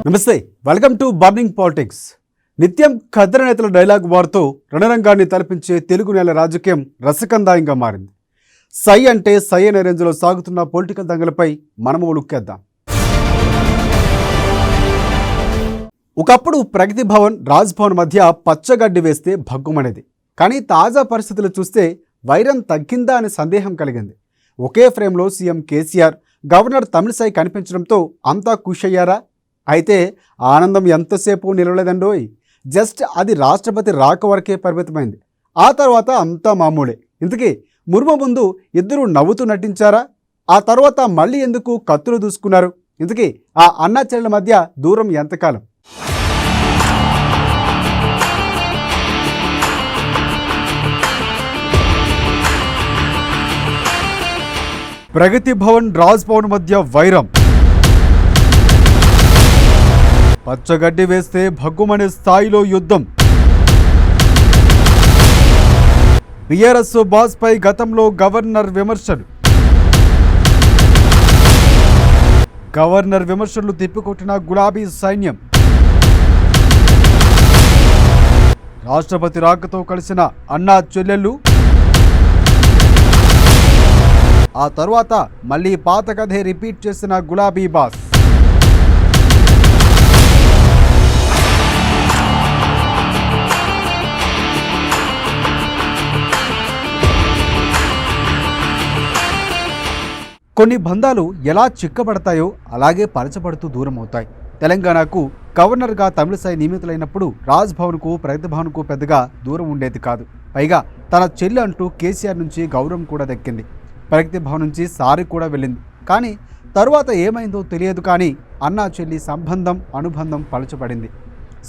నమస్తే, welcome to burning politics. నిత్యం ఖద్దర నేతల డైలాగ్ వార్తో రణరంగాన్ని తలపించే తెలుగు నేల రాజకీయం రసకందాయంగా మారింది. సై అంటే సై అనే రేంజ్లో సాగుతున్న పొలిటికల్ దంగలపై మనము ఉలుక్కేద్దాం. ఒకప్పుడు ప్రగతి భవన్, రాజ్ భవన్ మధ్య పచ్చగడ్డి వేస్తే భగ్గుమనేది. కానీ తాజా పరిస్థితులు చూస్తే వైరం తగ్గిందా అనే సందేహం కలిగింది. ఒకే ఫ్రేమ్లో సీఎం కేసీఆర్, గవర్నర్ తమిళిసై కనిపించడంతో అంతా ఖుష్ అయ్యారా? అయితే ఆనందం ఎంతసేపు నిలవలేదండోయ్. జస్ట్ అది రాష్ట్రపతి రాక వరకే పరిమితమైంది. ఆ తర్వాత అంతా మామూలే. ఇంతకీ ముర్ము ముందు ఇద్దరు నవ్వుతూ నటించారా? ఆ తర్వాత మళ్ళీ ఎందుకు కత్తులు దూసుకున్నారు? ఇంతకీ ఆ అన్నా చెల్లెల మధ్య దూరం ఎంతకాలం? ప్రగతి భవన్, రాజ్ భవన్ మధ్య వైరం. పచ్చగడ్డి వేస్తే భగ్గుమనే స్థాయిలో యుద్ధం. బీఆర్ఎస్ బాస్ పై గతంలో గవర్నర్ విమర్శలు. గవర్నర్ విమర్శలు తిప్పికొట్టిన గులాబీ సైన్యం. రాష్ట్రపతి రాకతో కలిసిన అన్నా చెల్లెళ్ళు. ఆ తర్వాత మళ్ళీ పాత కథే రిపీట్ చేసిన గులాబీ బాస్. కొన్ని బంధాలు ఎలా చిక్కబడతాయో అలాగే పరచబడుతూ దూరం అవుతాయి. తెలంగాణకు గవర్నర్గా తమిళిసై నియమితులైనప్పుడు రాజ్ భవన్కు, ప్రగతి భవన్కు పెద్దగా దూరం ఉండేది కాదు. పైగా తన చెల్లి అంటూ కేసీఆర్ నుంచి గౌరవం కూడా దక్కింది. ప్రగతి భవన్ నుంచి సారి కూడా వెళ్ళింది. కానీ తరువాత ఏమైందో తెలియదు. కానీ అన్నా చెల్లి సంబంధం, అనుబంధం పలచబడింది.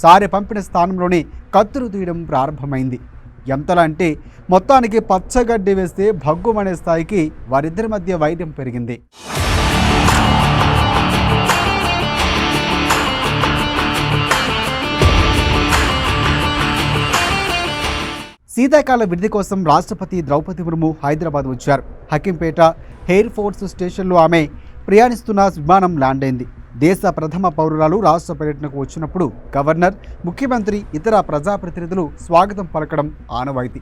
సారి పంపిన స్థానంలోనే కత్తులు తీయడం ప్రారంభమైంది. ఎంతలా అంటే మొత్తానికి పచ్చగడ్డి వేస్తే భగ్గుమనే స్థాయికి వారిద్దరి మధ్య వైరం పెరిగింది. శీతాకాల విడిది కోసం రాష్ట్రపతి ద్రౌపది ముర్ము హైదరాబాద్ వచ్చారు. హకీంపేట ఎయిర్ ఫోర్స్ స్టేషన్లో ఆమె ప్రయాణిస్తున్న విమానం ల్యాండ్ అయింది. దేశ ప్రథమ పౌరురాలు రాష్ట్ర పర్యటనకు వచ్చినప్పుడు గవర్నర్, ముఖ్యమంత్రి, ఇతర ప్రజాప్రతినిధులు స్వాగతం పలకడం ఆనవాయితీ.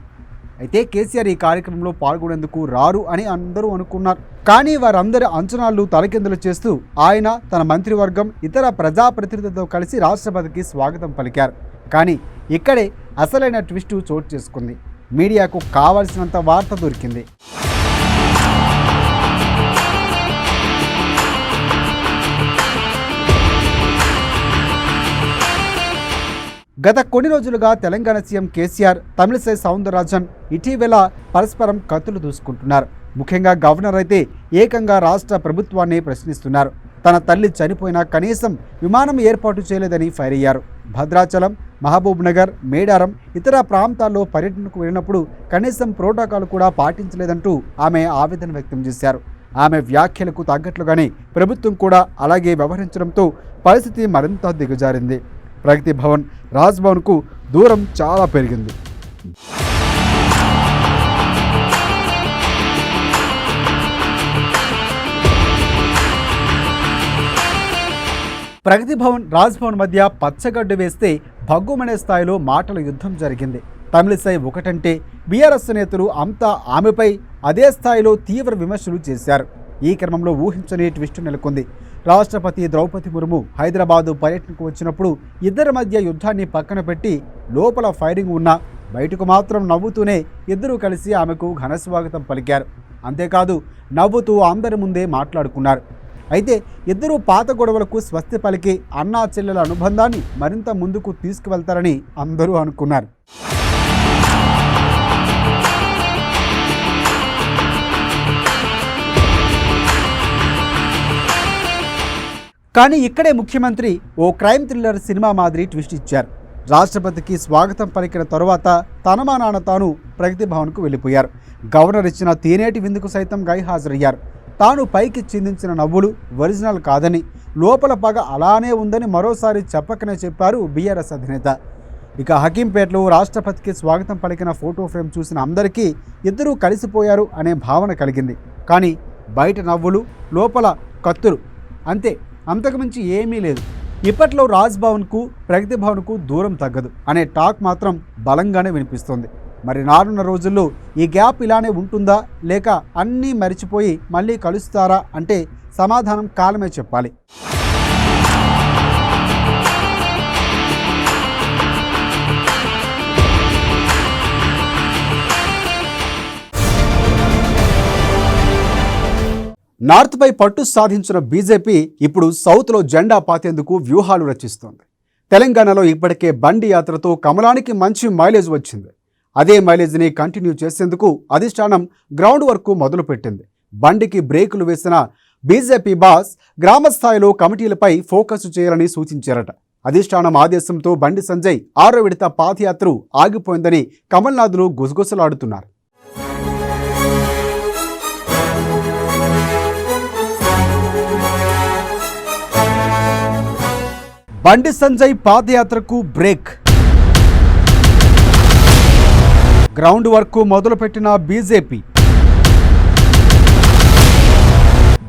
అయితే కేసీఆర్ ఈ కార్యక్రమంలో పాల్గొనేందుకు రారు అని అందరూ అనుకున్నారు. కానీ వారందరి అంచనాలు తలకిందులు చేస్తూ ఆయన, తన మంత్రివర్గం, ఇతర ప్రజాప్రతినిధులతో కలిసి రాష్ట్రపతికి స్వాగతం పలికారు. కానీ ఇక్కడే అసలైన ట్విస్టు చోటు చేసుకుంది. మీడియాకు కావాల్సినంత వార్త దొరికింది. గత కొన్ని రోజులుగా తెలంగాణ సీఎం కేసీఆర్, తమిళిసై సౌందరరాజన్ ఇటీవల పరస్పరం కత్తులు దూసుకుంటున్నారు. ముఖ్యంగా గవర్నర్ అయితే ఏకంగా రాష్ట్ర ప్రభుత్వాన్ని ప్రశ్నిస్తున్నారు. తన తల్లి చనిపోయినా కనీసం విమానం ఏర్పాటు చేయలేదని ఫైర్ అయ్యారు. భద్రాచలం, మహబూబ్ నగర్, మేడారం, ఇతర ప్రాంతాల్లో పర్యటనకు వెళ్ళినప్పుడు కనీసం ప్రోటోకాల్ కూడా పాటించలేదంటూ ఆమె ఆవేదన వ్యక్తం చేశారు. ఆమె వ్యాఖ్యలకు తగ్గట్లుగానే ప్రభుత్వం కూడా అలాగే వ్యవహరించడంతో పరిస్థితి మరింత దిగజారింది. ప్రగతి భవన్, రాజ్ భవన్కు దూరం చాలా పెరిగింది. ప్రగతి భవన్, రాజ్ భవన్ మధ్య పచ్చగడ్డు వేస్తే భగ్గుమనే స్థాయిలో మాటల యుద్ధం జరిగింది. తమిళిసై ఒకటంటే బీఆర్ఎస్ నేతలు అంతా ఆమెపై అదే స్థాయిలో తీవ్ర విమర్శలు చేశారు. ఈ క్రమంలో ఊహించని ట్విస్ట్ నెలకొంది. రాష్ట్రపతి ద్రౌపది ముర్ము హైదరాబాదు పర్యటనకు వచ్చినప్పుడు ఇద్దరి మధ్య యుద్ధాన్ని పక్కన పెట్టి లోపల ఫైరింగ్ ఉన్నా బయటకు మాత్రం నవ్వుతూనే ఇద్దరూ కలిసి ఆమెకు ఘనస్వాగతం పలికారు. అంతేకాదు నవ్వుతూ అందరి ముందే మాట్లాడుకున్నారు. అయితే ఇద్దరూ పాత గొడవలకు స్వస్తి పలికి అన్నా చెల్లెల అనుబంధాన్ని మరింత ముందుకు తీసుకువెళ్తారని అందరూ అనుకున్నారు. కానీ ఇక్కడే ముఖ్యమంత్రి ఓ క్రైమ్ థ్రిల్లర్ సినిమా మాదిరి ట్విస్ట్ ఇచ్చారు. రాష్ట్రపతికి స్వాగతం పలికిన తరువాత తనమా నాన్న తాను ప్రగతి భవన్కు వెళ్ళిపోయారు. గవర్నర్ ఇచ్చిన తేనేటి విందుకు సైతం గైహాజరయ్యారు. తాను పైకి చిందించిన నవ్వులు ఒరిజినల్ కాదని, లోపల పగ అలానే ఉందని మరోసారి చెప్పకనే చెప్పారు బీఆర్ఎస్ అధినేత. ఇక హకీంపేటలో రాష్ట్రపతికి స్వాగతం పలికిన ఫోటో ఫ్రేమ్ చూసిన అందరికీ ఇద్దరూ కలిసిపోయారు అనే భావన కలిగింది. కానీ బయట నవ్వులు, లోపల కత్తులు, అంతే, అంతకుమించి ఏమీ లేదు. ఇప్పట్లో రాజ్ భవన్కు ప్రగతి భవన్కు దూరం తగ్గదు అనే టాక్ మాత్రం బలంగానే వినిపిస్తోంది. మరి రానున్న రోజుల్లో ఈ గ్యాప్ ఇలానే ఉంటుందా, లేక అన్నీ మరిచిపోయి మళ్ళీ కలుస్తారా అంటే సమాధానం కాలమే చెప్పాలి. నార్త్పై పట్టు సాధించిన బీజేపీ ఇప్పుడు సౌత్లో జెండా పాతేందుకు వ్యూహాలు రచిస్తోంది. తెలంగాణలో ఇప్పటికే బండి యాత్రతో కమలానికి మంచి మైలేజ్ వచ్చింది. అదే మైలేజ్ని కంటిన్యూ చేసేందుకు అధిష్టానం గ్రౌండ్ వర్క్ మొదలుపెట్టింది. బండికి బ్రేకులు వేసిన బీజేపీ బాస్ గ్రామ స్థాయిలో కమిటీలపై ఫోకస్ చేయాలని సూచించారట. అధిష్టానం ఆదేశంతో బండి సంజయ్ 6వ విడత పాదయాత్ర ఆగిపోయిందని కమల్నాథ్లు గుసగుసలాడుతున్నారు. బండి సంజయ్ పాదయాత్రకు బ్రేక్. గ్రౌండ్ వర్క్ మొదలుపెట్టిన బీజేపీ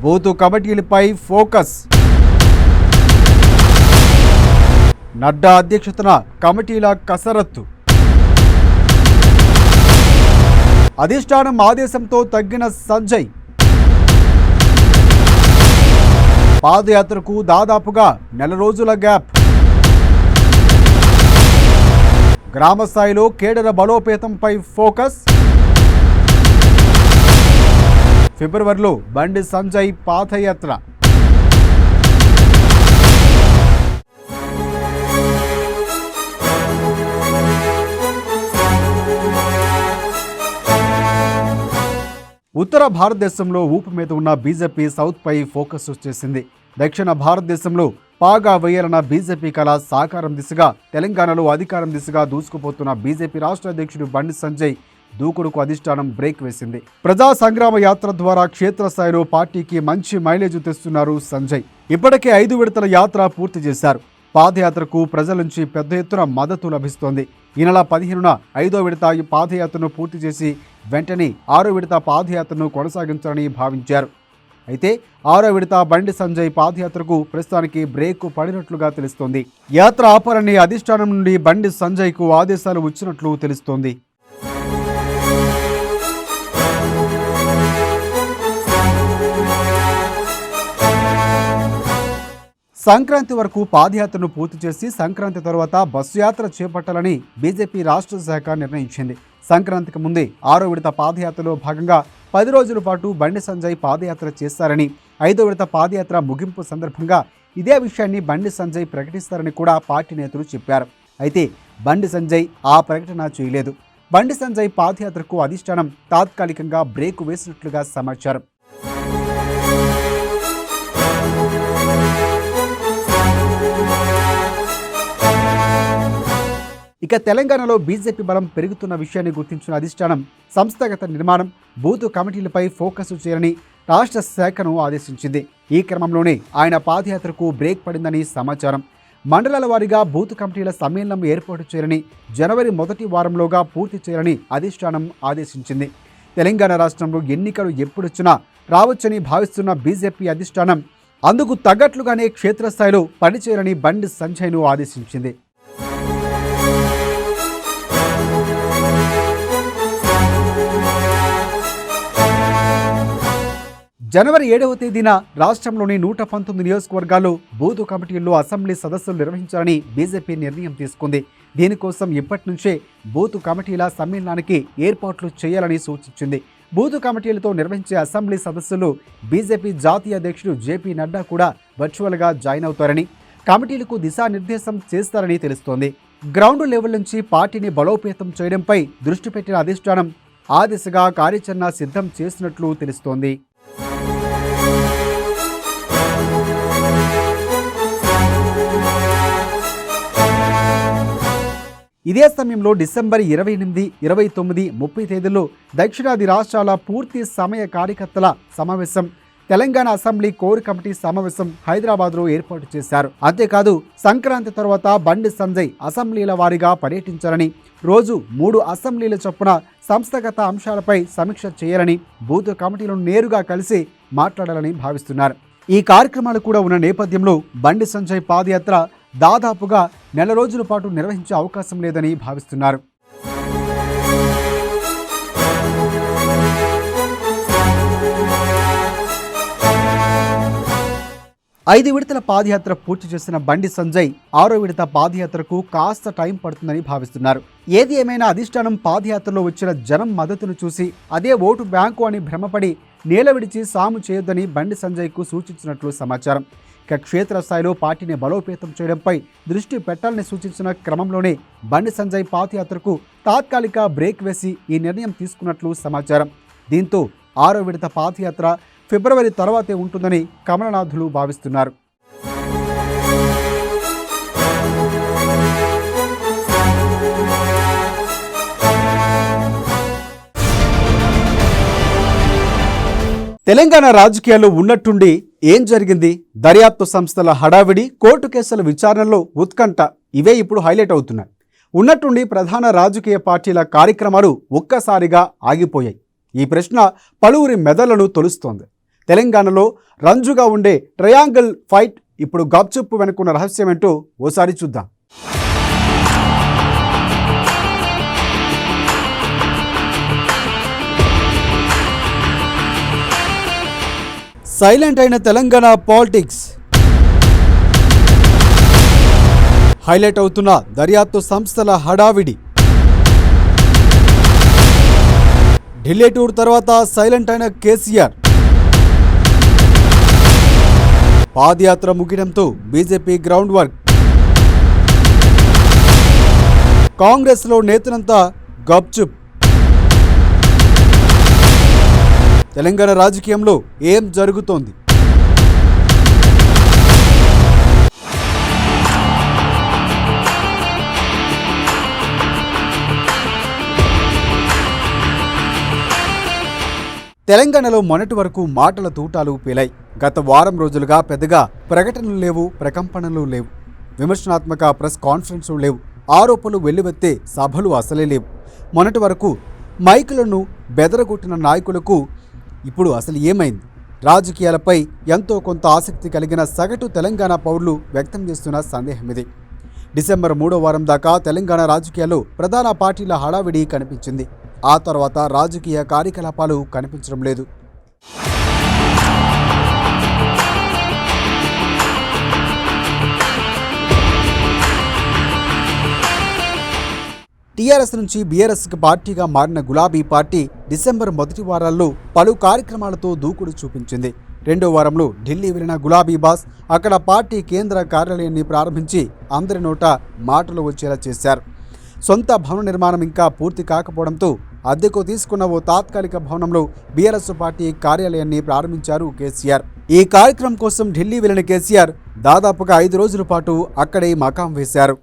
బూతు కమిటీలపై ఫోకస్. నడ్డా అధ్యక్షతన కమిటీల కసరత్తు. అధిష్టానం ఆదేశంతో తగ్గిన సంజయ్. పాదయాత్రకు దాదాపుగా నెల రోజుల గ్యాప్. గ్రామ స్థాయిలో కేడర బలోపేతంపై ఫోకస్. ఫిబ్రవరిలో బండి సంజయ్ పాదయాత్ర. ఉత్తర భారతదేశంలో ఊపు మీద ఉన్న బీజేపీ సౌత్పై ఫోకస్ చేసింది. దక్షిణ భారతదేశంలో పాగా వేయాలన్న బీజేపీ కళ సాకారం దిశగా తెలంగాణలో అధికారం దిశగా దూసుకుపోతున్న బీజేపీ రాష్ట్ర అధ్యక్షుడు బండి సంజయ్ దూకుడుకు అధిష్టానం బ్రేక్ వేసింది. ప్రజా సంగ్రామ యాత్ర ద్వారా క్షేత్రస్థాయిలో పార్టీకి మంచి మైలేజ్ తెస్తున్నారు సంజయ్. ఇప్పటికే 5 విడతల యాత్ర పూర్తి చేశారు. పాదయాత్రకు ప్రజల నుంచి పెద్ద ఎత్తున మద్దతు లభిస్తోంది. ఈ నెల 15న 5వ విడత పాదయాత్రను పూర్తి చేసి వెంటనే 6వ విడత పాదయాత్రను కొనసాగించాలని భావించారు. అయితే 6వ విడత బండి సంజయ్ పాదయాత్రకు ప్రస్తుతానికి బ్రేక్ పడినట్లుగా తెలుస్తోంది. యాత్ర ఆపాలని అధిష్టానం నుండి బండి సంజయ్కు ఆదేశాలు వచ్చినట్లు తెలుస్తోంది. సంక్రాంతి వరకు పాదయాత్రను పూర్తి చేసి సంక్రాంతి తర్వాత బస్సు యాత్ర చేపట్టాలని బీజేపీ రాష్ట్ర శాఖ నిర్ణయించింది. సంక్రాంతికి ముందే 6వ విడత పాదయాత్రలో భాగంగా 10 రోజుల పాటు బండి సంజయ్ పాదయాత్ర చేస్తారని, 5వ విడత పాదయాత్ర ముగింపు సందర్భంగా ఇదే విషయాన్ని బండి సంజయ్ ప్రకటిస్తారని కూడా పార్టీ నేతలు చెప్పారు. అయితే బండి సంజయ్ ఆ ప్రకటన చేయలేదు. బండి సంజయ్ పాదయాత్రకు అధిష్టానం తాత్కాలికంగా బ్రేక్ వేసినట్లుగా సమాచారం. ఇక తెలంగాణలో బీజేపీ బలం పెరుగుతున్న విషయాన్ని గుర్తించిన అధిష్టానం సంస్థాగత నిర్మాణం, బూతు కమిటీలపై ఫోకస్ చేయాలని రాష్ట్ర శాఖను ఆదేశించింది. ఈ క్రమంలోనే ఆయన పాదయాత్రకు బ్రేక్ పడిందని సమాచారం. మండలాల వారీగా బూతు కమిటీల సమ్మేళనం ఏర్పాటు చేయాలని, జనవరి 1వ వారంలోగా పూర్తి చేయాలని అధిష్టానం ఆదేశించింది. తెలంగాణ రాష్ట్రంలో ఎన్నికలు ఎప్పుడొచ్చినా రావచ్చని భావిస్తున్న బీజేపీ అధిష్టానం అందుకు తగ్గట్లుగానే క్షేత్రస్థాయిలో పనిచేయాలని బండి సంజయ్ను ఆదేశించింది. జనవరి 7వ తేదీన రాష్ట్రంలోని 119 నియోజకవర్గాల్లో బూతు కమిటీల్లో అసెంబ్లీ సదస్సులు నిర్వహించాలని బీజేపీ నిర్ణయం తీసుకుంది. దీనికోసం ఇప్పటి నుంచే బూతు కమిటీల సమ్మేళనానికి ఏర్పాట్లు చేయాలని సూచించింది. బూతు కమిటీలతో నిర్వహించే అసెంబ్లీ సదస్సులు బీజేపీ జాతీయ అధ్యక్షుడు జేపీ నడ్డా కూడా వర్చువల్గా జాయిన్ అవుతారని, కమిటీలకు దిశానిర్దేశం చేస్తారని తెలుస్తోంది. గ్రౌండ్ లెవెల్ నుంచి పార్టీని బలోపేతం చేయడంపై దృష్టి పెట్టిన అధిష్టానం ఆ దిశగా కార్యాచరణ సిద్ధం చేసినట్లు తెలుస్తోంది. ఇదే సమయంలో డిసెంబర్ 28, 29, 30 తేదీల్లో దక్షిణాది రాష్ట్రాల పూర్తి సమయ కార్యకర్తల సమావేశం, తెలంగాణ అసెంబ్లీ కోర్ కమిటీ సమావేశం హైదరాబాద్లో ఏర్పాటు చేశారు. అంతేకాదు సంక్రాంతి తర్వాత బండి సంజయ్ అసెంబ్లీల వారీగా పర్యటించాలని, రోజు 3 అసెంబ్లీల చొప్పున సంస్థాగత అంశాలపై సమీక్ష చేయాలని, బూత్ కమిటీలను నేరుగా కలిసి మాట్లాడాలని భావిస్తున్నారు. ఈ కార్యక్రమాలు కూడా ఉన్న నేపథ్యంలో బండి సంజయ్ పాదయాత్ర దాదాపుగా నెల రోజుల పాటు నిర్వహించే అవకాశం లేదని భావిస్తున్నారు. ఐదు విడతల పాదయాత్ర పూర్తి చేసిన బండి సంజయ్ 6వ విడత పాదయాత్రకు కాస్త టైం పడుతుందని భావిస్తున్నారు. ఏది ఏమైనా అధిష్టానం పాదయాత్రలో వచ్చిన జనం మద్దతును చూసి అదే ఓటు బ్యాంకు అని భ్రమపడి నేల విడిచి సాము చేయొద్దని బండి సంజయ్కు సూచించినట్లు సమాచారం. ఇక క్షేత్రస్థాయిలో పార్టీని బలోపేతం చేయడంపై దృష్టి పెట్టాలని సూచించిన క్రమంలోనే బండి సంజయ్ పాదయాత్రకు తాత్కాలిక బ్రేక్ వేసి ఈ నిర్ణయం తీసుకున్నట్లు సమాచారం. దీంతో 6వ విడత పాదయాత్ర ఫిబ్రవరి తర్వాతే ఉంటుందని కమలనాథులు భావిస్తున్నారు. తెలంగాణ రాజకీయాల్లో ఉన్నట్టుండి ఏం జరిగింది? దర్యాప్తు సంస్థల హడావిడి, కోర్టు కేసుల విచారణలో ఉత్కంఠ, ఇవే ఇప్పుడు హైలైట్ అవుతున్నాయి. ఉన్నట్టుండి ప్రధాన రాజకీయ పార్టీల కార్యక్రమాలు ఒక్కసారిగా ఆగిపోయాయి. ఈ ప్రశ్న పలువురి మెదళ్లను తొలుస్తోంది. తెలంగాణలో రంజుగా ఉండే ట్రయాంగిల్ ఫైట్ ఇప్పుడు గప్చుప్పు వెనుకున్న రహస్యమేంటో ఓసారి చూద్దాం. సైలెంట్ అయిన తెలంగాణ పాలిటిక్స్, హైలైట్ అవుతున్న దర్యాప్తు సంస్థల హడావిడి, ఢిల్లీ టూర్ తర్వాత సైలెంట్ అయిన కేసీఆర్, పాదయాత్ర ముగియడంతో బీజేపీ గ్రౌండ్ వర్క్, కాంగ్రెస్లో నేతలంతా గప్చుప్. తెలంగాణ రాజకీయంలో ఏం జరుగుతోంది? తెలంగాణలో మొన్నటి వరకు మాటల తూటాలు పేలాయి. గత వారం రోజులుగా పెద్దగా ప్రకటనలు లేవు, ప్రకంపనలు లేవు, విమర్శనాత్మక ప్రెస్ కాన్ఫరెన్స్లు లేవు, ఆరోపణలు వెల్లువెత్తే సభలు అసలే లేవు. మొన్నటి వరకు మైకులను బెదరగొట్టిన నాయకులకు ఇప్పుడు అసలు ఏమైంది? రాజకీయాలపై ఎంతో కొంత ఆసక్తి కలిగిన సగటు తెలంగాణ పౌరులు వ్యక్తం చేస్తున్న సందేహం ఇది. డిసెంబర్ 3వ వారం దాకా తెలంగాణ రాజకీయాల్లో ప్రధాన పార్టీల హడావిడి కనిపించింది. ఆ తర్వాత రాజకీయ కార్యకలాపాలు కనిపించడం లేదు. టీఆర్ఎస్ నుంచి బీఆర్ఎస్కి పార్టీగా మారిన గులాబీ పార్టీ డిసెంబర్ మొదటి వారాల్లో పలు కార్యక్రమాలతో దూకుడు చూపించింది. రెండో వారంలో ఢిల్లీ వెళ్లిన గులాబీ బాస్ అక్కడ పార్టీ కేంద్ర కార్యాలయాన్ని ప్రారంభించి అందరి నోట మాటలు వచ్చేలా చేశారు. సొంత భవన నిర్మాణం ఇంకా పూర్తి కాకపోవడంతో అద్దెకు తీసుకున్న ఓ తాత్కాలిక భవనంలో బీఆర్ఎస్ పార్టీ కార్యాలయాన్ని ప్రారంభించారు కేసీఆర్. ఈ కార్యక్రమం కోసం ఢిల్లీ వెళ్లిన కేసీఆర్ దాదాపుగా 5 రోజుల పాటు అక్కడే మకాం వేశారు.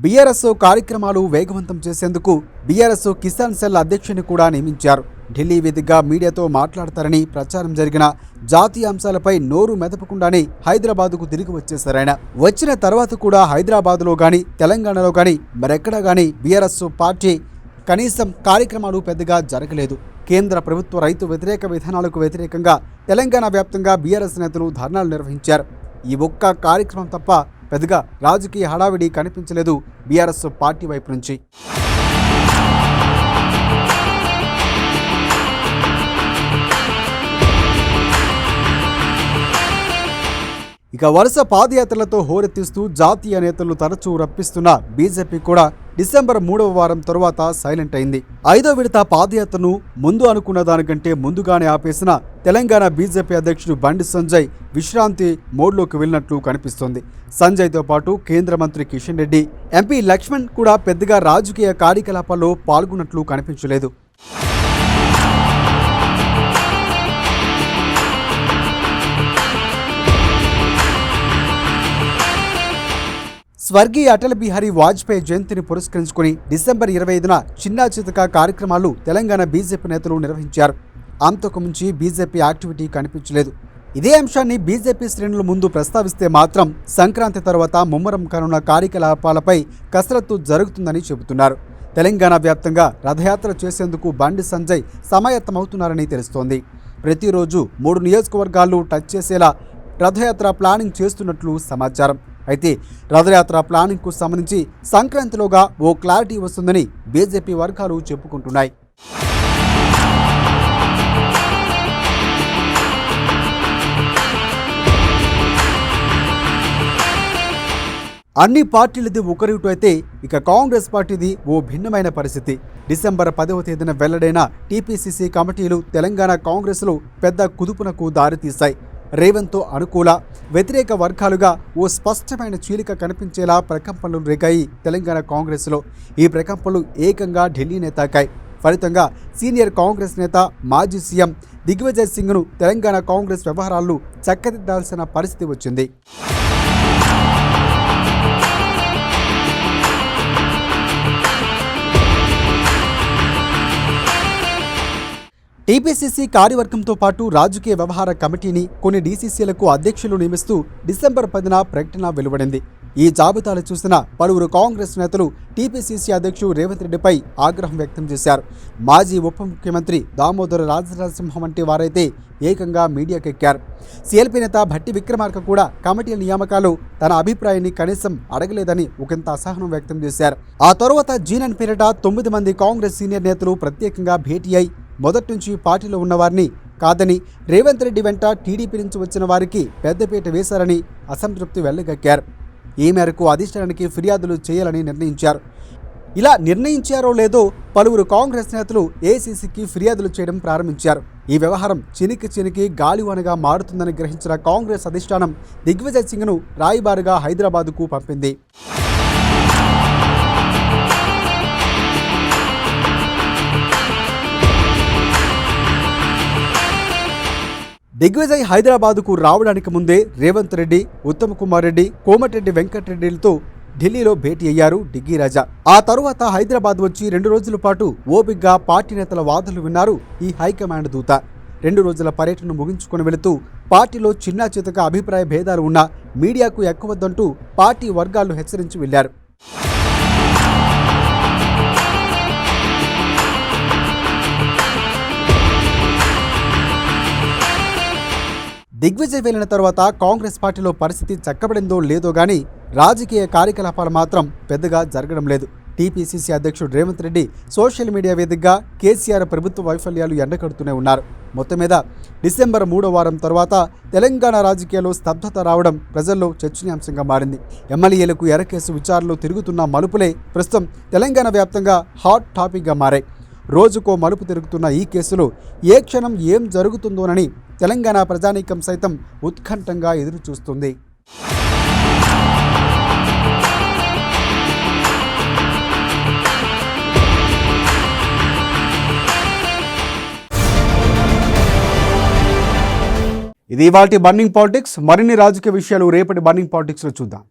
బీఆర్ఎస్ కార్యక్రమాలు వేగవంతం చేసేందుకు బీఆర్ఎస్ కిసాన్ సెల్ అధ్యక్షుని కూడా నియమించారు. ఢిల్లీ వేదికగా మీడియాతో మాట్లాడతారని ప్రచారం జరిగిన జాతీయ అంశాలపై నోరు మెదపకుండానే హైదరాబాద్కు తిరిగి వచ్చేశారాయన. వచ్చిన తర్వాత కూడా హైదరాబాద్లో కానీ తెలంగాణలో కానీ మరెక్కడా కానీ బీఆర్ఎస్ పార్టీ కనీసం కార్యక్రమాలు పెద్దగా జరగలేదు. కేంద్ర ప్రభుత్వ రైతు వ్యతిరేక విధానాలకు వ్యతిరేకంగా తెలంగాణ వ్యాప్తంగా బీఆర్ఎస్ నేతలు ధర్నాలు నిర్వహించారు. ఈ ఒక్క కార్యక్రమం తప్ప పెద్దగా రాజకీయ హడావిడి కనిపించలేదు బీఆర్ఎస్ పార్టీ వైపు నుంచి. ఇక వరుస పాదయాత్రలతో హోరెత్తిస్తూ జాతీయ నేతలు తరచూ రప్పిస్తున్న బీజేపీ కూడా డిసెంబర్ 3వ వారం తరువాత సైలెంట్ అయింది. 5వ విడత పాదయాత్రను ముందు అనుకున్న దానికంటే ముందుగానే ఆపేసిన తెలంగాణ బీజేపీ అధ్యక్షుడు బండి సంజయ్ విశ్రాంతి మోడ్లోకి వెళ్ళినట్లు కనిపిస్తోంది. సంజయ్తో పాటు కేంద్ర మంత్రి కిషన్ రెడ్డి, ఎంపీ లక్ష్మణ్ కూడా పెద్దగా రాజకీయ కార్యకలాపాల్లో పాల్గొన్నట్లు కనిపించలేదు. స్వర్గీయ అటల్ బిహారీ వాజ్పేయి జయంతిని పురస్కరించుకుని డిసెంబర్ 25న చిన్నా చితకా కార్యక్రమాలు తెలంగాణ బీజేపీ నేతలు నిర్వహించారు. అంతకు మించి బీజేపీ యాక్టివిటీ కనిపించలేదు. ఇదే అంశాన్ని బీజేపీ శ్రేణుల ముందు ప్రస్తావిస్తే మాత్రం సంక్రాంతి తర్వాత ముమ్మరం కానున్న కార్యకలాపాలపై కసరత్తు జరుగుతుందని చెబుతున్నారు. తెలంగాణ వ్యాప్తంగా రథయాత్ర చేసేందుకు బండి సంజయ్ సమాయత్తమవుతున్నారని తెలుస్తోంది. ప్రతిరోజు 3 నియోజకవర్గాల్లో టచ్ చేసేలా రథయాత్ర ప్లానింగ్ చేస్తున్నట్లు సమాచారం. అయితే రథయాత్ర ప్లానింగ్కు సంబంధించి సంక్రాంతిలోగా ఓ క్లారిటీ వస్తుందని బీజేపీ వర్గాలు చెప్పుకుంటున్నాయి. అన్ని పార్టీలది ఒకరిటు అయితే ఇక కాంగ్రెస్ పార్టీది ఓ భిన్నమైన పరిస్థితి. డిసెంబర్ 10వ తేదీన వెల్లడైన టీపీసీసీ కమిటీలు తెలంగాణ కాంగ్రెస్లో పెద్ద కుదుపునకు దారితీశాయి. రేవంత్తో అనుకూల వ్యతిరేక వర్గాలుగా ఓ స్పష్టమైన చీలిక కనిపించేలా ప్రకంపనలు రేగాయి తెలంగాణ కాంగ్రెస్లో. ఈ ప్రకంపనలు ఏకంగా ఢిల్లీనే తాకాయి. ఫలితంగా సీనియర్ కాంగ్రెస్ నేత మాజీ సీఎం దిగ్విజయ్ సింగ్ను తెలంగాణ కాంగ్రెస్ వ్యవహారాల్లో చక్కదిద్దాల్సిన పరిస్థితి వచ్చింది. టీపీసీసీ కార్యవర్గంతో పాటు రాజకీయ వ్యవహార కమిటీని కొన్ని డీసీసీలకు అధ్యక్షులు నియమిస్తూ డిసెంబర్ 10న ప్రకటన వెలువడింది. ఈ జాబితాలు చూసిన పలువురు కాంగ్రెస్ నేతలు టీపీసీసీ అధ్యక్షుడు రేవంత్ రెడ్డిపై ఆగ్రహం వ్యక్తం చేశారు. మాజీ ఉప ముఖ్యమంత్రి దామోదర రాజనరసింహ వంటి వారైతే ఏకంగా మీడియాకెక్కారు. సీఎల్పీ నేత భట్టి విక్రమార్క కూడా కమిటీ నియామకాలు తన అభిప్రాయాన్ని కనీసం అడగలేదని ఒకంత అసహనం వ్యక్తం చేశారు. ఆ తరువాత జీనన్ పేరిట 9 మంది కాంగ్రెస్ సీనియర్ నేతలు ప్రత్యేకంగా భేటీ అయి మొదటి నుంచి పార్టీలో ఉన్నవారిని కాదని రేవంత్ రెడ్డి వెంట టీడీపీ నుంచి వచ్చిన వారికి పెద్దపీట వేశారని అసంతృప్తి వెళ్లగక్కారు. ఈ మేరకు అధిష్టానానికి ఫిర్యాదులు చేయాలని నిర్ణయించారు. ఇలా నిర్ణయించారో లేదో పలువురు కాంగ్రెస్ నేతలు ఏఐసీసీకి ఫిర్యాదులు చేయడం ప్రారంభించారు. ఈ వ్యవహారం చినికి గాలివానగా మారుతుందని గ్రహించిన కాంగ్రెస్ అధిష్టానం దిగ్విజయ్ సింగ్ను రాయబారిగా హైదరాబాద్కు పంపింది. దిగ్విజయ్ హైదరాబాదుకు రావడానికి ముందే రేవంత్ రెడ్డి, ఉత్తమ్ కుమార్ రెడ్డి, కోమటిరెడ్డి వెంకటరెడ్డిలతో ఢిల్లీలో భేటీ అయ్యారు డిగ్గీ రాజా. ఆ తరువాత హైదరాబాద్ వచ్చి 2 రోజుల పాటు ఓపిగ్గా పార్టీ నేతల వాదనలు విన్నారు ఈ హైకమాండ్ దూత. 2 రోజుల పర్యటనను ముగించుకొని వెళుతూ పార్టీలో చిన్నా చితక అభిప్రాయ భేదాలు ఉన్నా మీడియాకు ఎక్కవద్దంటూ పార్టీ వర్గాలను హెచ్చరించి వెళ్లారు. దిగ్విజయ్ వెళ్లిన తర్వాత కాంగ్రెస్ పార్టీలో పరిస్థితి చక్కబడిందో లేదో గానీ రాజకీయ కార్యకలాపాలు మాత్రం పెద్దగా జరగడం లేదు. టీపీసీసీ అధ్యక్షుడు రేవంత్ రెడ్డి సోషల్ మీడియా వేదికగా కేసీఆర్ ప్రభుత్వ వైఫల్యాలు ఎండకడుతూనే ఉన్నారు. మొత్తం మీద డిసెంబర్ 3వ వారం తర్వాత తెలంగాణ రాజకీయాల్లో స్తబ్దత రావడం ప్రజల్లో చర్చనీయాంశంగా మారింది. ఎమ్మెల్యేలకు ఎర్రకేసు విచారణలు తిరుగుతున్న మలుపులే ప్రస్తుతం తెలంగాణ వ్యాప్తంగా హాట్ టాపిక్గా మారాయి. రోజుకో మలుపు తిరుగుతున్న ఈ కేసులో ఏ క్షణం ఏం జరుగుతుందోనని తెలంగాణ ప్రజానీకం సైతం ఉత్కంఠంగా ఎదురుచూస్తుంది. ఇది ఇవాల్టి బర్నింగ్ పాలిటిక్స్. మరిన్ని రాజకీయ విషయాలు రేపటి బర్నింగ్ పాలిటిక్స్లో చూద్దాం.